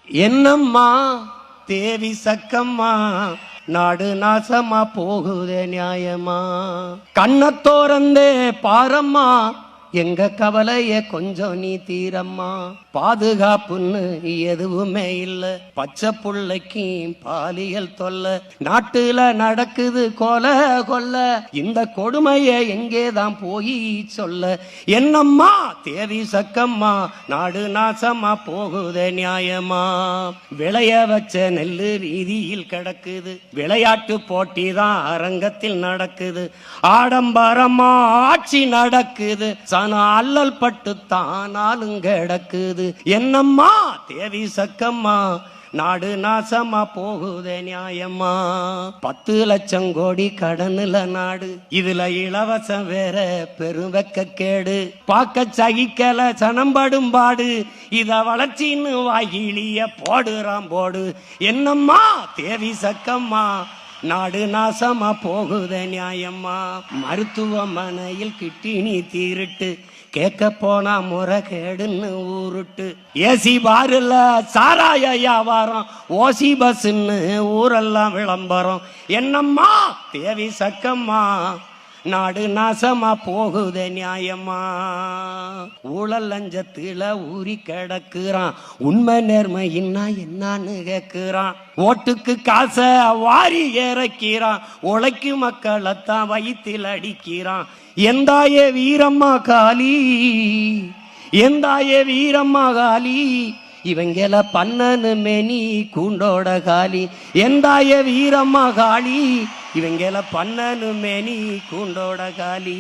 என்னம்மா தேவி சக்கம்மா நாடு நாசமா போகுதே நியாயமா கண்ண தோறந்தே பாரம்மா எங்க கவலைய கொஞ்சம் நீ தீரம்மா பாதுகாப்புன்னு எதுவுமே இல்ல பச்சை புள்ளைக்கும் பாலியல் தொல்ல நாட்டுல நடக்குது கொலை கொல்ல இந்த கொடுமைய எங்கேதான் போய் சொல்ல என்னம்மா தேவி சக்கம்மா நாடு நாசமா போகுதே நியாயமா விளைய வச்ச நெல்லு வீதியில் கிடக்குது விளையாட்டு போட்டி தான் அரங்கத்தில் நடக்குது ஆடம்பரமா ஆட்சி நடக்குது அல்லல் பட்டு தானாலும் கிடக்குது என்னம்மா தேவி சக்கம்மா நாடு நாசமா போகுதே நியாயமா 10 லட்சம் கோடி கடனுல நாடு இதுல இலவசம் வேற பெருவெக்க கேடு பாக்க சகிக்கல சனம்படும் பாடு இத வளர்ச்சின்னு வாயிலிய போடுறான் போடு என்னம்மா தேவி சக்கம்மா நாடு நாசமா போகுதே நியாயம்மா மருத்துவமனையில் கிட்டினி தீருட்டு கேட்க போனா முறை கேடுன்னு ஊருட்டு ஏசி பாருல சாராய வியாபாரம் ஓசி பஸ்ன்னு ஊரெல்லாம் விளம்பரம் என்னம்மா தேவி சக்கம்மா நாடு நாசமா போகுதே நியாயமா ஊழல் லஞ்சத்துல ஊறி கிடக்குறான் உண்மை நேர்மை என்னன்னு கேக்குறான் ஓட்டுக்கு காசை வாரி இறக்கிறான் உழைக்கு மக்களைத்தான் வயிற்றில் அடிக்கிறான் எந்தாய வீரம்மா காளி எந்தாய வீரம்மா காளி இவங்கள பண்ணனு மேனி கூண்டோட காளி எந்தாய வீரம்மா காளி இவங்கள பண்ணனு மேனி கூண்டோட காளி